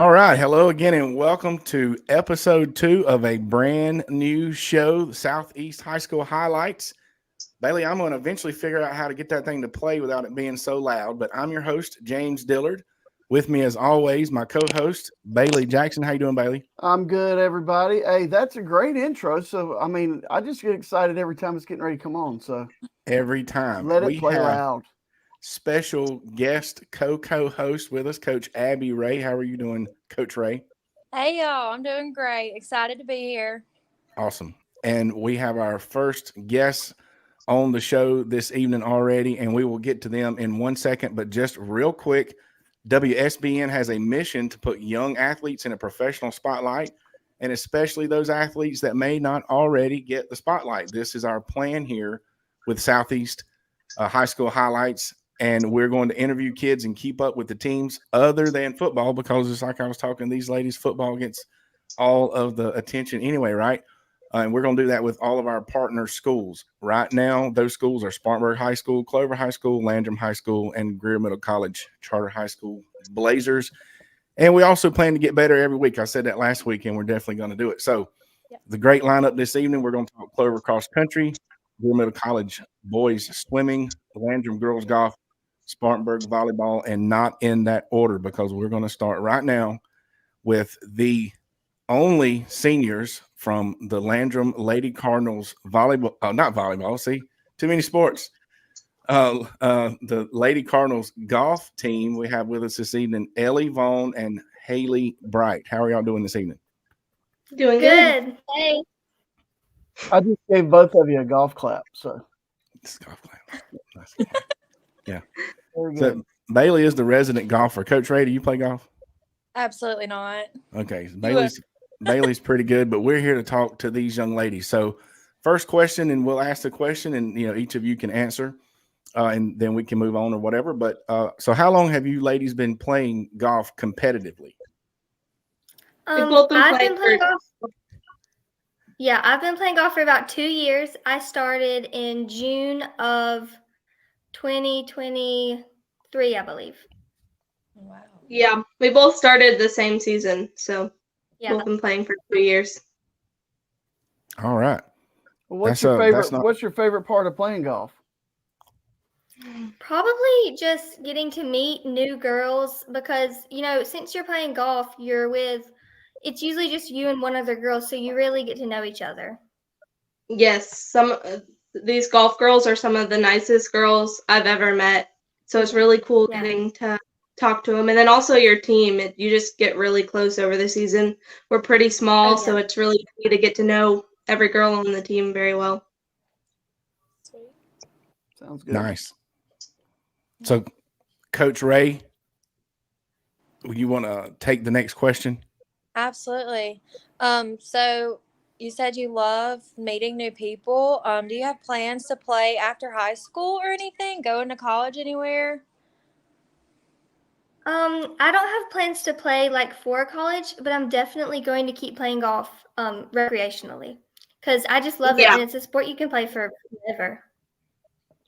All right. Hello again, and welcome to episode 2 of a brand new show, Southeast High School Highlights. Bailey, I'm going to eventually figure out how to get that thing to play without it being so loud, but I'm your host, James Dillard. With me, as always, my co-host, Bailey Jackson. How you doing, Bailey? I'm good, everybody. Hey, that's a great intro. So, I just get excited every time it's getting ready to come on. So, Every time. let it We play have loud. special guest co-host with us, Coach Abby Ray. How are you doing, Coach Ray? Hey y'all, I'm doing great. Excited to be here. Awesome. And we have our first guests on the show this evening already, and we will get to them in 1 second. But just real quick, WSBN has a mission to put young athletes in a professional spotlight, and especially those athletes that may not already get the spotlight. This is our plan here with Southeast High School Highlights, and we're going to interview kids and keep up with the teams other than football, because it's like I was talking, these ladies, football gets all of the attention anyway, right? And we're going to do that with all of our partner schools. Right now, those schools are Spartanburg High School, Clover High School, Landrum High School, and Greer Middle College Charter High School Blazers. And we also plan to get better every week. I said that last week, and we're definitely going to do it. So the great lineup this evening, we're going to talk Clover Cross Country, Greer Middle College Boys Swimming, Landrum Girls Golf, Spartanburg Volleyball, and not in that order, because we're going to start right now with the only seniors from the Landrum Lady Cardinals volleyball, not volleyball, see, too many sports. The Lady Cardinals golf team we have with us this evening, Ellie Vaughn and Haley Bright. How are y'all doing this evening? Doing good. Hey. I just gave both of you a golf clap. So, It's golf clap. Nice. Yeah. very good. So Bailey is the resident golfer. Coach Ray, do you play golf? Absolutely not. Okay. Bailey's pretty good, but we're here to talk to these young ladies. So first question, and we'll ask the question, and each of you can answer, and then we can move on or whatever. But so how long have you ladies been playing golf competitively? I've been playing golf. Yeah, I've been playing golf for about 2 years. I started in June of 2023, I believe. Wow. Yeah, we both started the same season, so Yeah. we've been playing for 2 years. All right. Well, what's That's your favorite? that's not- What's your favorite part of playing golf? Probably just getting to meet new girls because, since you're playing golf, it's usually just you and one other girl, so you really get to know each other. Yes, these golf girls are some of the nicest girls I've ever met. So it's really cool Yeah. getting to talk to them. And then also your team, you just get really close over the season. We're pretty small, Oh, yeah. so it's really easy to get to know every girl on the team very well. Sounds good. Nice. So, Coach Ray, you want to take the next question? Absolutely. So you said you love meeting new people. Do you have plans to play after high school or anything? Go into college anywhere? I don't have plans to play for college, but I'm definitely going to keep playing golf recreationally because I just love it, Yeah. and it's a sport you can play forever.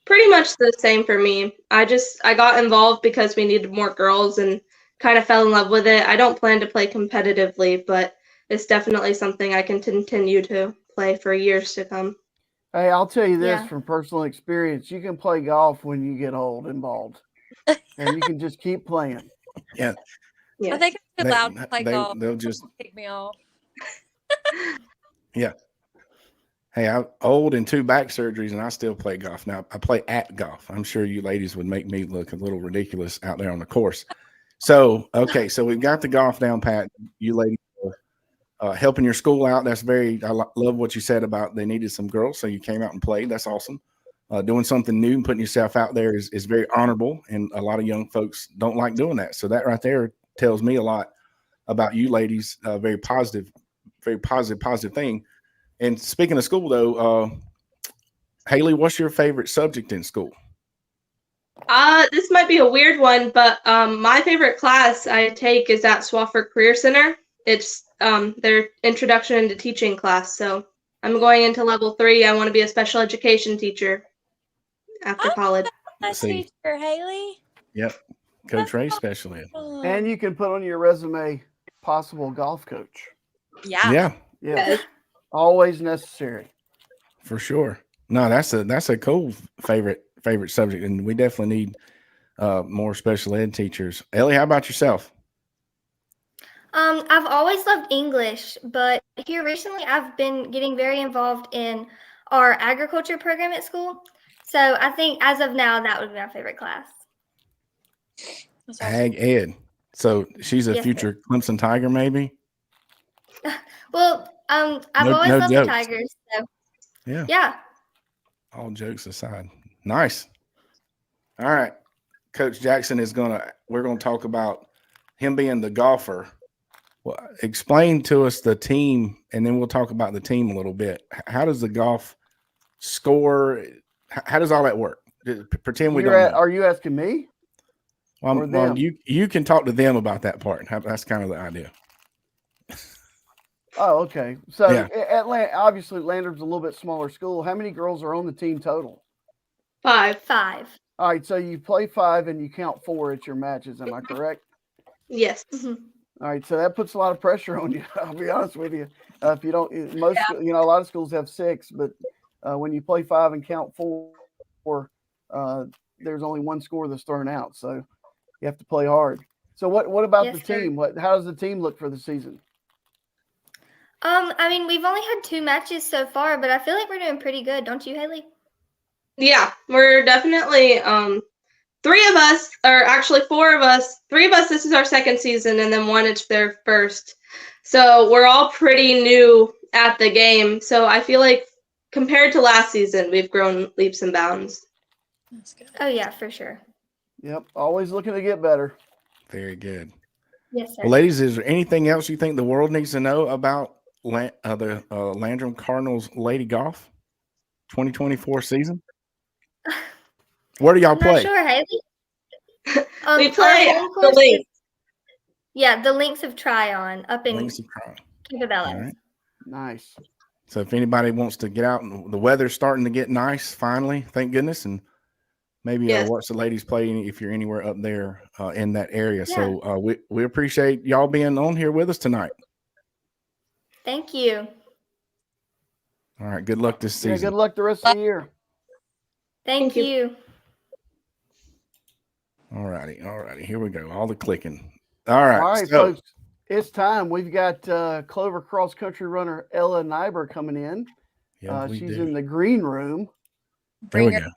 Pretty much the same for me. I got involved because we needed more girls and kind of fell in love with it. I don't plan to play competitively, but it's definitely something I can continue to play for years to come. Hey, I'll tell you this Yeah. from personal experience: you can play golf when you get old and bald, and you can just keep playing. Yeah. I think I'm too loud to play golf. They'll just Kick me off. yeah. Hey, I'm old and 2 back surgeries, and I still play golf. Now, I play at golf. I'm sure you ladies would make me look a little ridiculous out there on the course. So, okay, so we've got the golf down pat. You ladies are helping your school out. That's I love what you said about they needed some girls, so you came out and played. That's awesome. Doing something new and putting yourself out there is very honorable, and a lot of young folks don't like doing that. So that right there tells me a lot about you ladies. Very positive thing. And speaking of school, though, Haley, what's your favorite subject in school? This might be a weird one, but my favorite class I take is at Swafford Career Center. It's their introduction into teaching class. So I'm going into level 3. I want to be a special education teacher after college. Nice See. teacher, Haley. Yep, Coach Ray special ed. And you can put on your resume, possible golf coach. Yeah. Yeah, Yeah, always necessary. for sure. No, that's a cool favorite subject, and we definitely need more special ed teachers. Ellie, how about yourself? I've always loved English, but here recently I've been getting very involved in our agriculture program at school. So I think as of now, that would be my favorite class. That's awesome. Ag Ed. So she's a Yes, sir. future Clemson Tiger, maybe? Well, I've No- always no loved jokes. the Tigers. So Yeah. yeah. All jokes aside. Nice. All right. Coach Jackson we're gonna talk about him being the golfer. Well, explain to us the team, and then we'll talk about the team a little bit. How does the golf score? How does all that work? Pretend we don't know. Are you asking me? or Well, them? you can talk to them about that part. That's kind of the idea. Oh, okay. So Yeah. obviously Landrum's a little bit smaller school. How many girls are on the team total? 5. 5. All right, so you play 5 and you count 4 at your matches. Am I correct? Yes. Mhm. All right, so that puts a lot of pressure on you. I'll be honest with you. If you don't, a lot of schools have 6, but when you play 5 and count 4, there's only one score that's thrown out. So you have to play hard. So what about Yes, the sir. team? How does the team look for the season? I mean, we've only had 2 matches so far, but I feel like we're doing pretty good, don't you, Haley? Yeah, we're definitely 3 of us, or actually 4 of us. 3 of us, this is our second season, and then 1 it's their first. So we're all pretty new at the game. So I feel like compared to last season, we've grown leaps and bounds. That's good. Oh yeah, for sure. Yep, always looking to get better. Very good. Yes, sir. Well, ladies, is there anything else you think the world needs to know about the Landrum Cardinals Lady Golf 2024 season? Where do y'all I'm not play? sure, Haley. We our play home the course link. is- Yeah, the Links of Tryon up in Links of Crown. Campobello. All right. Nice. So if anybody wants to get out, and the weather's starting to get nice finally, thank goodness, and maybe Yes. watch the ladies play if you're anywhere up there in that area. So we appreciate y'all being on here with us tonight. Thank you. All right. Good luck this Yeah, season. good luck the rest of the year. Thank Thank you. you. All righty. Here we go. All the clicking. All right. All right, so, folks, it's time. We've got Clover Cross Country runner Ella Nyber coming in. yeah, we She's do. in the green room. There we Bring go.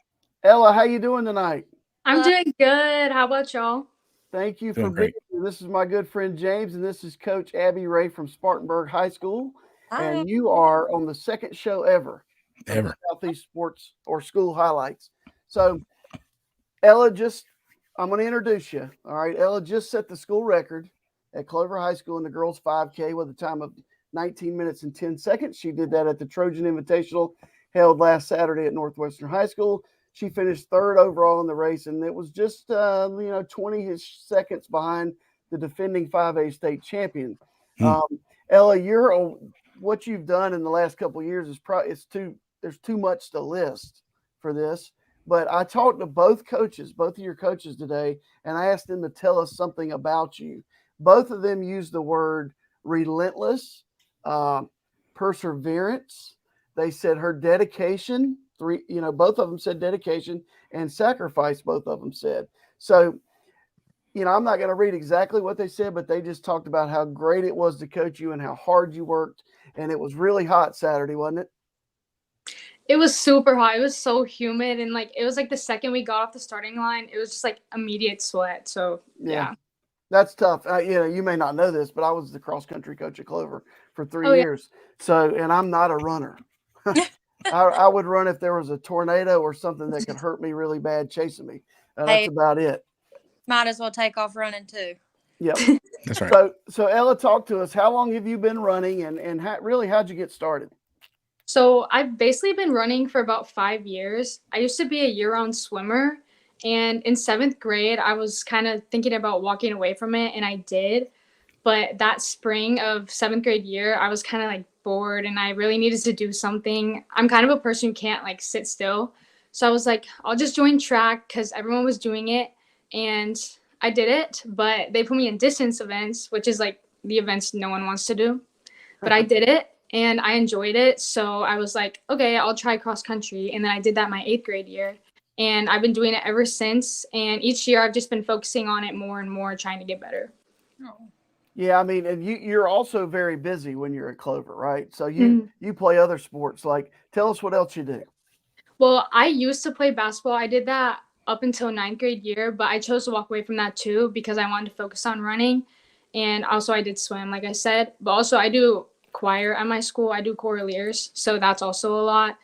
Ella, how you doing tonight? I'm Hello. doing good. How about y'all? Thank you Doing for great. being here. This is my good friend James, and this is Coach Abby Ray from Spartanburg High School. Hi. And you are on the second show ever of the Ever. Southeast Sports or School Highlights. So, Ella, I'm going to introduce you. All right, Ella just set the school record at Clover High School in the girls 5K with a time of 19 minutes and 10 seconds. She did that at the Trojan Invitational held last Saturday at Northwestern High School. She finished 3rd overall in the race, and it was just 20 seconds behind the defending 5A state champion. Hmm. Ella, what you've done in the last couple of years is there's too much to list for this. But I talked to both of your coaches today, and I asked them to tell us something about you. Both of them used the word relentless, perseverance. They said her dedication. Both of them said dedication and sacrifice. Both of them said. So, I'm not going to read exactly what they said, but they just talked about how great it was to coach you and how hard you worked. And it was really hot Saturday, wasn't it? It was super hot. It was so humid, and it was the second we got off the starting line, it was just immediate sweat. So yeah. That's tough. You may not know this, but I was the cross country coach at Clover for 3 Oh, yeah. years. So, and I'm not a runner. I would run if there was a tornado or something that could hurt me really bad chasing me. That's Hey. about it. Might as well take off running too. Yep. That's right. So Ella, talk to us. How long have you been running, and how'd you get started? So I've basically been running for about 5 years. I used to be a year-round swimmer, and in 7th grade, I was kind of thinking about walking away from it, and I did. But that spring of 7th grade year, I was kind of bored, and I really needed to do something. I'm kind of a person who can't sit still. So I was like, I'll just join track because everyone was doing it, and I did it. But they put me in distance events, which is the events no one wants to do. But I did it and I enjoyed it. So I was like, okay, I'll try cross country. And then I did that my 8th grade year. And I've been doing it ever since. And each year I've just been focusing on it more and more, trying to get better. Yeah, I mean, and you're also very busy when you're at Clover, right? So you play other sports. Like, tell us what else you do. Well, I used to play basketball. I did that up until 9th grade year, but I chose to walk away from that too because I wanted to focus on running. And also I did swim, like I said, but also I do choir at my school. I do choraleers, so that's also a lot.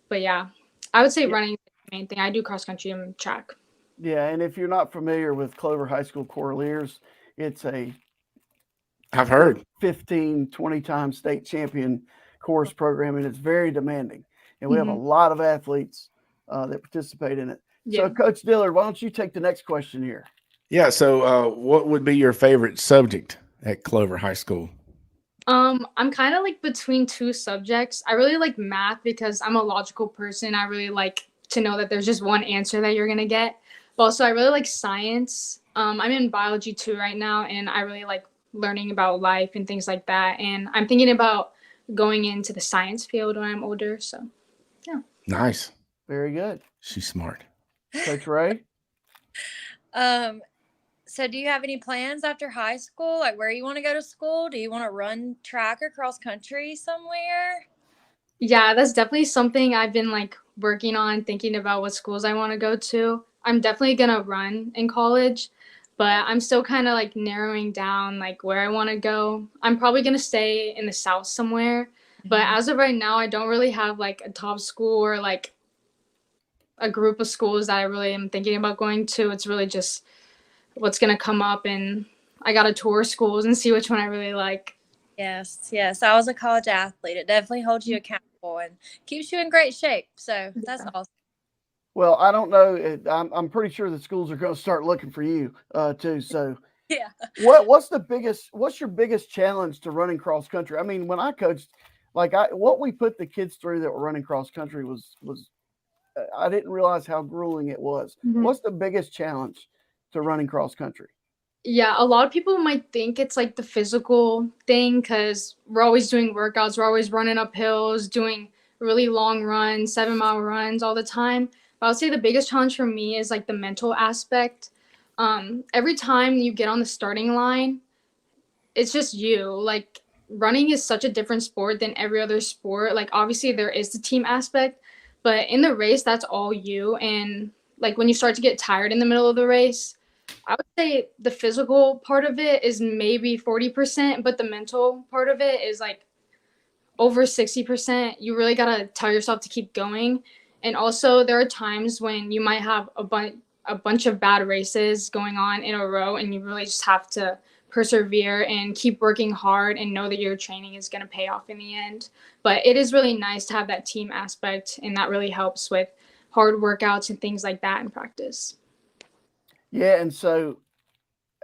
But yeah, I would say running is the main thing. I do cross country and track. Yeah, and if you're not familiar with Clover High School Choraleers, it's I've heard 15, 20 time state champion chorus program, and it's very demanding. And we have a lot of athletes that participate in it. Yeah. So, Coach Dillard, why don't you take the next question here? Yeah. So, what would be your favorite subject at Clover High School? I'm kind of like between two subjects. I really like math because I'm a logical person. I really like to know that there's just one answer that you're gonna get. But also, I really like science. I'm in biology too right now, and I really like learning about life and things like that. And I'm thinking about going into the science field when I'm older. So, yeah. Nice. Very good. She's smart. Coach Ray? So do you have any plans after high school? Like where you want to go to school? Do you want to run track or cross country somewhere? Yeah, that's definitely something I've been like working on, thinking about what schools I want to go to. I'm definitely going to run in college, but I'm still kind of like narrowing down like where I want to go. I'm probably going to stay in the South somewhere, but as of right now, I don't really have like a top school or like a group of schools that I really am thinking about going to. It's really just what's going to come up, and I got to tour schools and see which one I really like. Yes. I was a college athlete. It definitely holds you accountable and keeps you in great shape. So that's awesome. Well, I don't know. I'm pretty sure the schools are going to start looking for you too. So, Yeah. What's your biggest challenge to running cross country? I mean, when I coached, what we put the kids through that were running cross country was I didn't realize how grueling it was. What's the biggest challenge to running cross country? Yeah, a lot of people might think it's like the physical thing because we're always doing workouts. We're always running up hills, doing really long runs, 7-mile runs all the time. But I would say the biggest challenge for me is like the mental aspect. Every time you get on the starting line, it's just you. Like running is such a different sport than every other sport. Like obviously there is the team aspect, but in the race, that's all you. And like when you start to get tired in the middle of the race, I would say the physical part of it is maybe 40%, but the mental part of it is like over 60%. You really got to tell yourself to keep going. And also there are times when you might have a bunch of bad races going on in a row, and you really just have to persevere and keep working hard and know that your training is going to pay off in the end. But it is really nice to have that team aspect, and that really helps with hard workouts and things like that in practice. Yeah, and so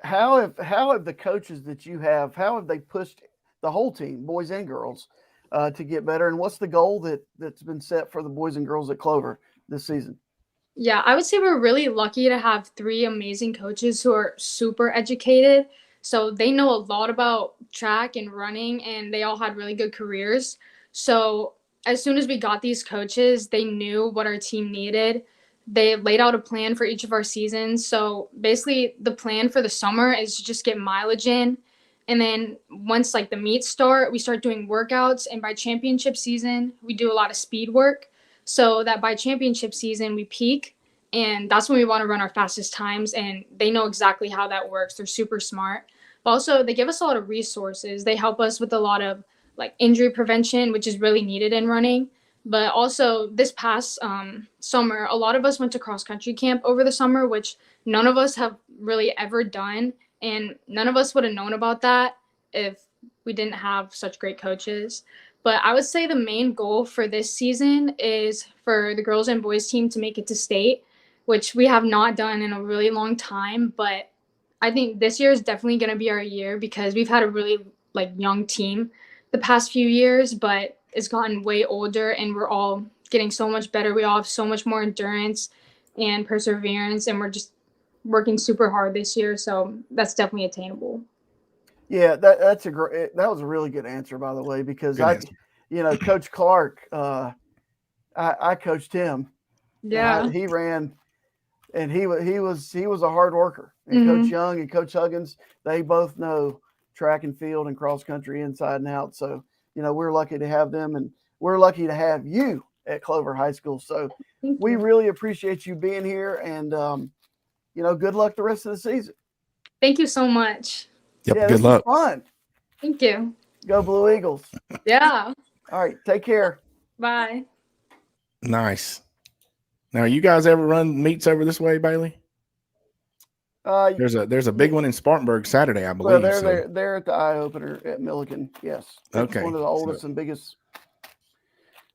how have the coaches that you have, how have they pushed the whole team, boys and girls, to get better? And what's the goal that's been set for the boys and girls at Clover this season? Yeah, I would say we're really lucky to have 3 amazing coaches who are super educated. So they know a lot about track and running, and they all had really good careers. So as soon as we got these coaches, they knew what our team needed. They laid out a plan for each of our seasons. So basically the plan for the summer is to just get mileage in. And then once like the meets start, we start doing workouts. And by championship season, we do a lot of speed work. So that by championship season, we peak. And that's when we want to run our fastest times. And they know exactly how that works. They're super smart. But also they give us a lot of resources. They help us with a lot of like injury prevention, which is really needed in running. But also this past summer, a lot of us went to cross country camp over the summer, which none of us have really ever done. And none of us would have known about that if we didn't have such great coaches. But I would say the main goal for this season is for the girls and boys team to make it to state, which we have not done in a really long time. But I think this year is definitely going to be our year because we've had a really like young team the past few years, but it's gotten way older and we're all getting so much better. We all have so much more endurance and perseverance, and we're just working super hard this year. So that's definitely attainable. Yeah, that's a great. That was a really good answer, by the way, because Good answer. Coach Clark. I coached him. Yeah. He ran, and he was a hard worker. And Coach Young and Coach Huggins, they both know track and field and cross country inside and out. So we're lucky to have them, and we're lucky to have you at Clover High School. So Thank we you. really appreciate you being here, and good luck the rest of the season. Thank you so much. Yep. Yeah, Good this luck. was fun. Thank you. Go Blue Eagles. Yeah. All right, take care. Bye. Nice. Now, you guys ever run meets over this way, Bailey? There's a big one in Spartanburg Saturday, I believe. Well, they're at the eye opener at Milligan. Yes. It's Okay, one of the oldest and biggest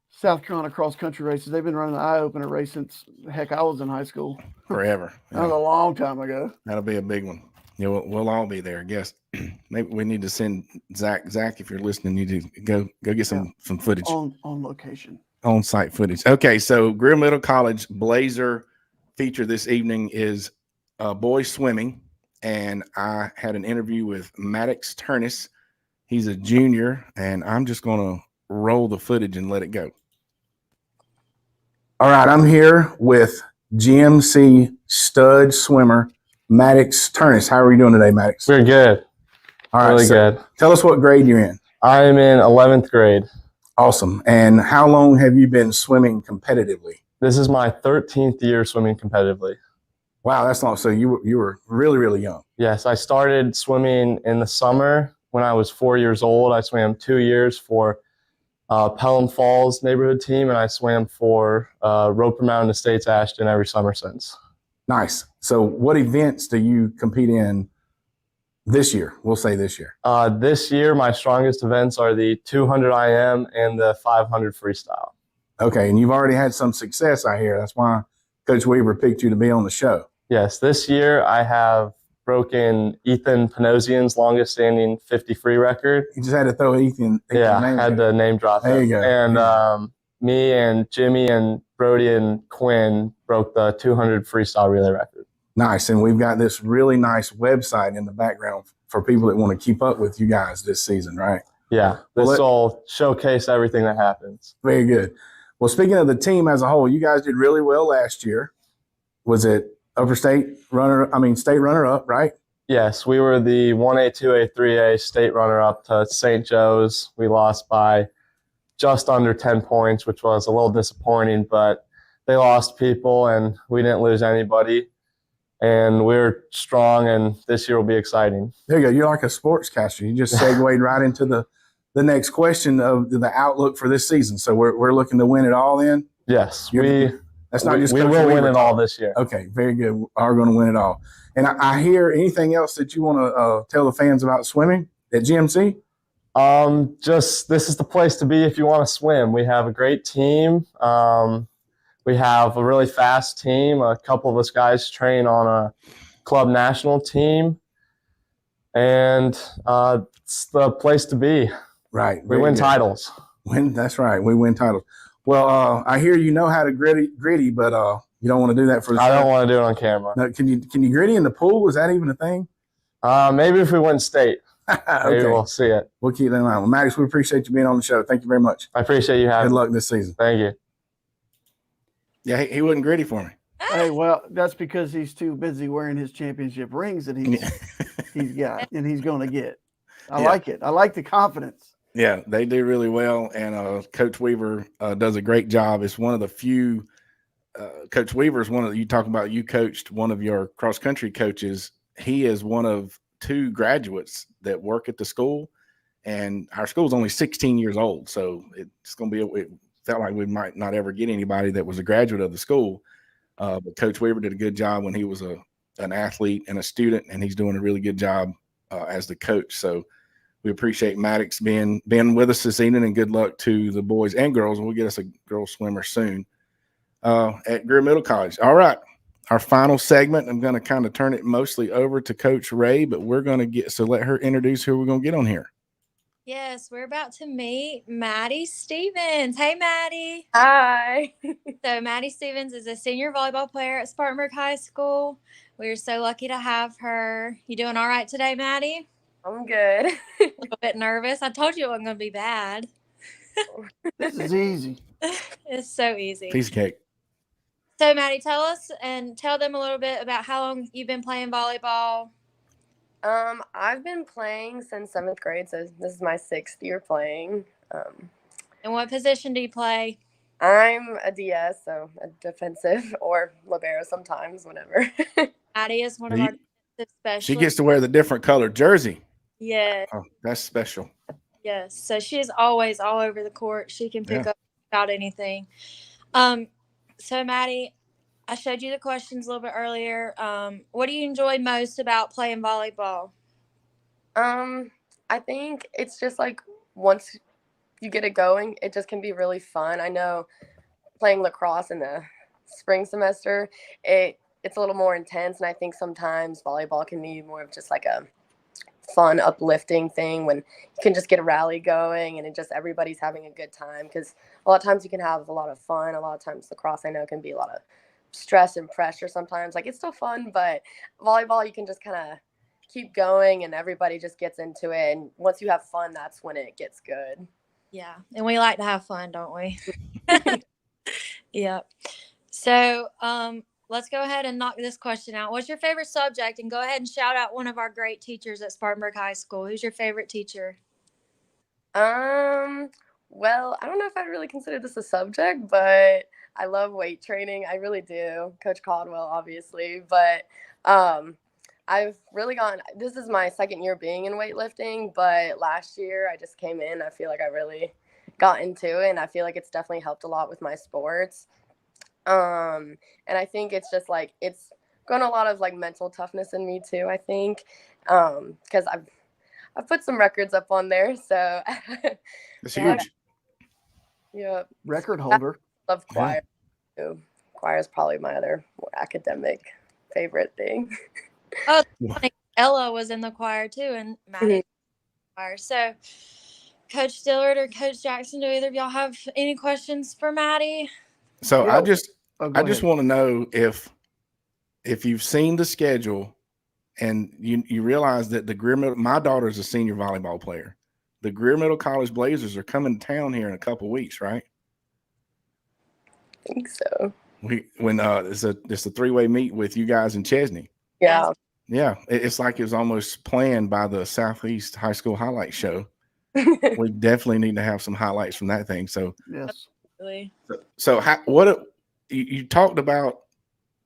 South Carolina cross country races. They've been running the eye opener race since heck I was in high school. Forever. That was a long time ago. That'll be a big one. Yeah, we'll all be there, I guess. Maybe we need to send Zach. Zach, if you're listening, you need to go get some footage On location. on-site footage. Okay, so Greer Middle College Blazer feature this evening is boys swimming, and I had an interview with Maddox Turness. He's a junior, and I'm just going to roll the footage and let it go. All right, I'm here with GMC stud swimmer Maddox Turness. How are you doing today, Maddox? We're good. All right, Really so good. tell us what grade you're in. I'm in 11th grade. Awesome. And how long have you been swimming competitively? This is my 13th year swimming competitively. Wow, that's long. So you were really, really young. Yes, I started swimming in the summer when I was 4 years old. I swam 2 years for Pelham Falls neighborhood team, and I swam for Roper Mountain Estates Ashton every summer since. Nice. So what events do you compete in this year? We'll say this year. This year, my strongest events are the 200 IM and the 500 freestyle. Okay, and you've already had some success, I hear. That's why Coach Weaver picked you to be on the show. Yes, this year I have broken Ethan Panosian's longest standing 50 free record. You just had to throw Ethan. Yeah, I had to name drop There him. you go. And me and Jimmy and Brody and Quinn broke the 200 freestyle relay record. Nice. And we've got this really nice website in the background for people that want to keep up with you guys this season, right? Yeah, this will showcase everything that happens. Very good. Well, speaking of the team as a whole, you guys did really well last year. Was it state runner-up, right? Yes, we were the 1A, 2A, 3A state runner-up to St. Joe's. We lost by just under 10 points, which was a little disappointing, but they lost people and we didn't lose anybody. And we're strong, and this year will be exciting. There you go. You're like a sportscaster. You just segued right into the next question of the outlook for this season. So we're looking to win it all then? Yes, That's not just we Coach will Weaver win it all talk. this year. Okay, very good. We are going to win it all. And I hear anything else that you want to tell the fans about swimming at GMC? Just this is the place to be if you want to swim. We have a great team. We have a really fast team. A couple of us guys train on a club national team. And it's the place to be. Right. We win titles. That's right. We win titles. Well, I hear you know how to gritty, but you don't want to do that for the show. I don't want to do it on camera. No, can you gritty in the pool? Is that even a thing? Maybe if we win state, maybe Okay. we'll see it. We'll keep that in mind. Well, Maddox, we appreciate you being on the show. Thank you very much. I appreciate you having Good me. luck this season. Thank you. Yeah, he wasn't gritty for me. Hey, well, that's because he's too busy wearing his championship rings that he's got and he's going to get. I like it. I like the confidence. Yeah, they do really well, and Coach Weaver does a great job. It's one of the few. Coach Weaver is one of you talk about. You coached one of your cross country coaches. He is one of 2 graduates that work at the school, and our school's only 16 years old, so it's going to be. It felt like we might not ever get anybody that was a graduate of the school, but Coach Weaver did a good job when he was an athlete and a student, and he's doing a really good job as the coach. So. We appreciate Maddox being with us this evening, and good luck to the boys and girls. We'll get us a girl swimmer soon at Greer Middle College. All right, our final segment. I'm going to kind of turn it mostly over to Coach Ray, but we're going to let her introduce who we're going to get on here. Yes, we're about to meet Maddie Stevens. Hey, Maddie. Hi. So Maddie Stevens is a senior volleyball player at Spartanburg High School. We're so lucky to have her. You doing all right today, Maddie? I'm good. A little bit nervous. I told you it wasn't going to be bad. This is easy. It's so easy. Piece of cake. So, Maddie, tell us and tell them a little bit about how long you've been playing volleyball. I've been playing since 7th grade, so this is my 6th year playing. And what position do you play? I'm a DS, so a defensive or libero sometimes, whenever. Maddie is one of our defensive specialists. She gets to wear the different colored jersey. Yeah. Oh, that's special. Yes. So she is always all over the court. She can pick up about anything. So Maddie, I showed you the questions a little bit earlier. What do you enjoy most about playing volleyball? I think it's just like once you get it going, it just can be really fun. I know playing lacrosse in the spring semester, it's a little more intense, and I think sometimes volleyball can be more of just like a fun, uplifting thing when you can just get a rally going and it just everybody's having a good time, because a lot of times you can have a lot of fun. A lot of times lacrosse, I know, can be a lot of stress and pressure sometimes. Like, it's still fun, but volleyball, you can just kind of keep going and everybody just gets into it, and once you have fun, that's when it gets good. Yeah, and we like to have fun, don't we? Yep. So let's go ahead and knock this question out. What's your favorite subject? And go ahead and shout out one of our great teachers at Spartanburg High School. Who's your favorite teacher? Well, I don't know if I'd really consider this a subject, but I love weight training. I really do. Coach Caldwell, obviously, but I've really this is my 2nd year being in weightlifting, but last year I just came in. I feel like I really got into it, and I feel like it's definitely helped a lot with my sports. And I think it's just like, it's grown a lot of like mental toughness in me too, I think, because I've put some records up on there, so That's huge. Yeah, Record holder. I love choir too. Choir is probably my other more academic favorite thing. Oh, funny. Ella was in the choir too, and Maddie was in the choir. So, Coach Stillard or Coach Jackson, do either of y'all have any questions for Maddie? So Yeah. I just Go want ahead. to know if you've seen the schedule and you realize that the Greer Middle, my daughter's a senior volleyball player. The Greer Middle College Blazers are coming to town here in a couple of weeks, right? I think so. It's a 3-way meet with you guys in Chesney. Yeah. Yeah, it's like it was almost planned by the Southeast High School Highlight Show. We definitely need to have some highlights from that thing. So Yes. Really? So you talked about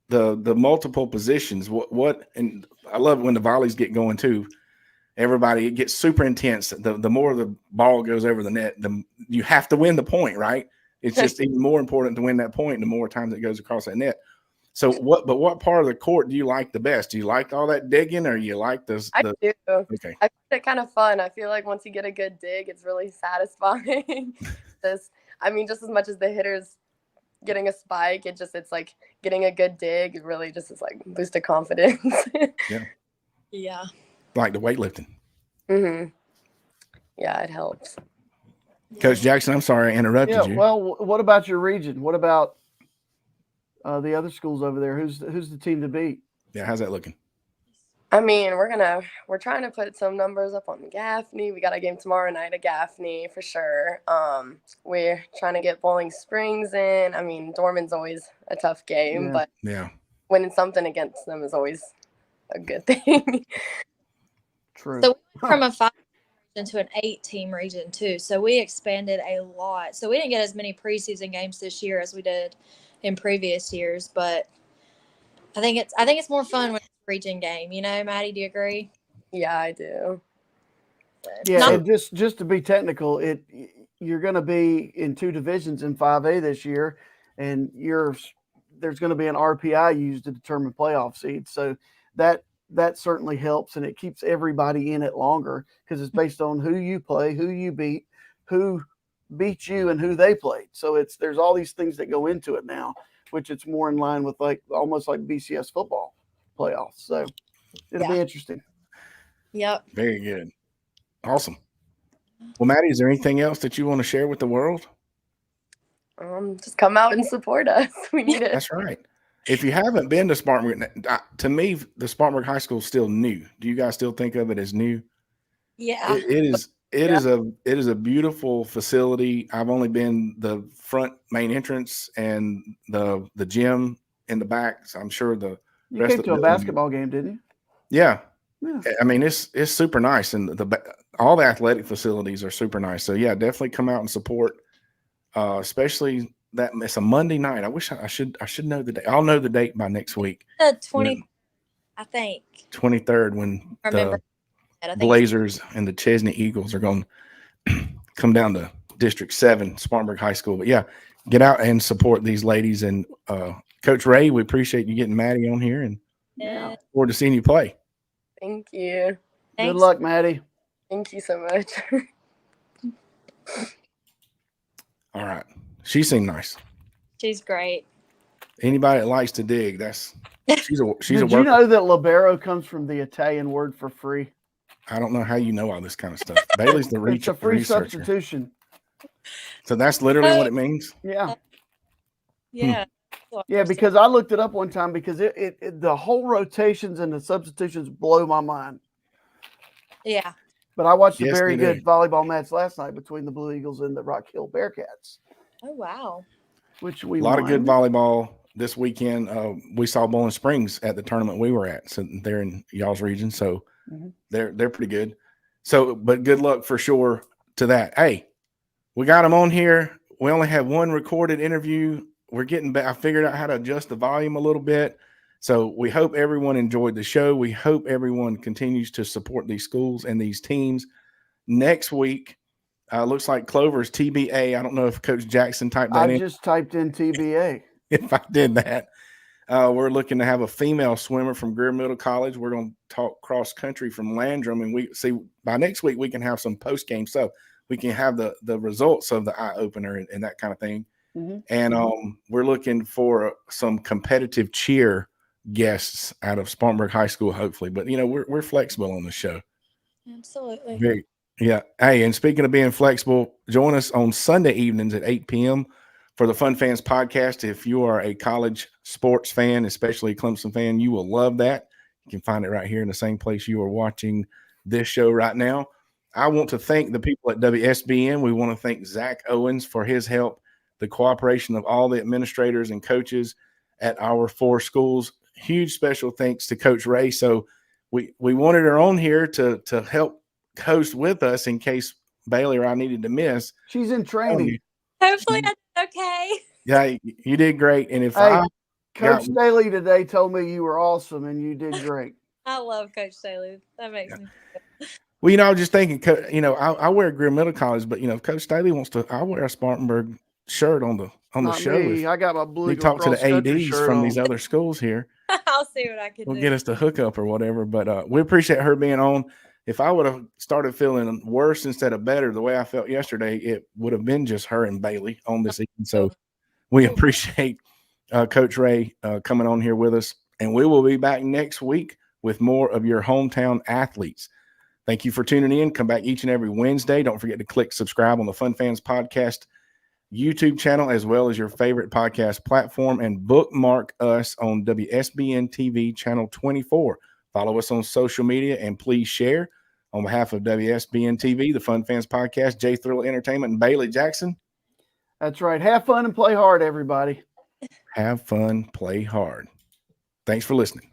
the multiple positions. What and I love when the volleys get going too. Everybody, it gets super intense. The more the ball goes over the net, you have to win the point, right? It's just even more important to win that point the more times it goes across that net. So what part of the court do you like the best? Do you like all that digging, or you like the I do. Okay. I find it kind of fun. I feel like once you get a good dig, it's really satisfying. just as much as the hitters getting a spike, it's like getting a good dig. It really just is like boost of confidence. Yeah. Like the weightlifting. Mm-hmm. Yeah, it helps. Coach Jackson, I'm sorry I interrupted you. Well, what about your region? What about the other schools over there? Who's the team to beat? Yeah, how's that looking? I mean, we're trying to put some numbers up on Gaffney. We got a game tomorrow night at Gaffney for sure. We're trying to get Bowling Springs in. I mean, Dorman's always a tough game, but winning something against them is always a good thing. True. So we went from a 5 region to an 8-team region too. So we expanded a lot. So we didn't get as many preseason games this year as we did in previous years, but I think it's more fun when it's a region game. You know, Maddie, do you agree? Yeah, I do. Yeah, and just to be technical, you're going to be in 2 divisions in 5A this year, and there's going to be an RPI used to determine playoff seeds. So that certainly helps, and it keeps everybody in it longer because it's based on who you play, who you beat, who beat you, and who they played. So there's all these things that go into it now, which it's more in line with almost like BCS football playoffs. So it'll be interesting. Yep. Very good. Awesome. Well, Maddie, is there anything else that you want to share with the world? Just come out and support us. We need it. That's right. If you haven't been to Spartanburg, to me, the Spartanburg High School is still new. Do you guys still think of it as new? Yeah. It is a beautiful facility. I've only been the front main entrance and the gym in the back. So I'm sure the You rest came of to the a building- basketball game, didn't you? Yeah. Yeah. I mean, it's super nice, and all the athletic facilities are super nice. So yeah, definitely come out and support. Especially that it's a Monday night. I wish I should know the date. I'll know the date by next week. The 20, I think. 23rd, when Remember the that. I think Blazers and the Chesney Eagles are going to come down to District 7, Spartanburg High School. But yeah, get out and support these ladies. And Coach Ray, we appreciate you getting Maddie on here, and Yeah. it's forward to seeing you play. Thank you. Good thanks. luck, Maddie. Thank you so much. All right. She seemed nice. She's great. Anybody that likes to dig, she's a Did you worker. know that libero comes from the Italian word for free? I don't know how you know all this kind of stuff. Bailey's the It's a free researcher. substitution. So that's literally what it means. Yeah. Yeah. Yeah, because I looked it up one time because it the whole rotations and the substitutions blow my mind. Yeah. But I watched a Yes, very they do. good volleyball match last night between the Blue Eagles and the Rock Hill Bearcats, Oh wow. which we A lot of good won. volleyball this weekend. We saw Bowling Springs at the tournament we were at. So they're in y'all's region. So Mhm. they're pretty good. So, but good luck for sure to that. Hey, we got them on here. We only had one recorded interview. We're getting back. I figured out how to adjust the volume a little bit. So we hope everyone enjoyed the show. We hope everyone continues to support these schools and these teams. Next week, looks like Clover's TBA. I don't know if Coach Jackson typed that I in. just typed in TBA. If I did that, we're looking to have a female swimmer from Greer Middle College. We're going to talk cross country from Landrum, and we see by next week we can have some post game stuff. We can have the results of the eye opener and that kind of thing. Mhm. And we're looking for some competitive cheer guests out of Spartanburg High School, hopefully. But we're flexible on the show. Absolutely. Very, yeah. Hey, and speaking of being flexible, join us on Sunday evenings at 8 p.m. for the Fun Fans podcast. If you are a college sports fan, especially a Clemson fan, you will love that. You can find it right here in the same place you are watching this show right now. I want to thank the people at WSBN. We want to thank Zach Owens for his help, the cooperation of all the administrators and coaches at our 4 schools. Huge special thanks to Coach Ray. So we wanted her on here to help host with us in case Bailey or I needed to miss. She's in training. Hopefully I did okay. Yeah, you did great. And if Hey, I Coach got- Daly today told me you were awesome and you did great. I love Coach Staley. That makes me well, I was just thinking, I wear Greer Middle College, but if Coach Staley wants to, I'll wear a Spartanburg shirt on the Not show. me. If I got my Blue you Eagle talk to the Cross Country ADs shirt from on. these other schools here, I'll see what I can will do. get us the hookup or whatever. But we appreciate her being on. If I would have started feeling worse instead of better the way I felt yesterday, it would have been just her and Bailey on this evening. So we appreciate Coach Ray coming on here with us. And we will be back next week with more of your hometown athletes. Thank you for tuning in. Come back each and every Wednesday. Don't forget to click subscribe on the Fun Fans Podcast YouTube channel, as well as your favorite podcast platform, and bookmark us on WSBN TV channel 24. Follow us on social media and please share. On behalf of WSBN TV, the Fun Fans Podcast, J Thrill Entertainment, and Bailey Jackson, That's right. Have fun and play hard, everybody. have fun, play hard. Thanks for listening.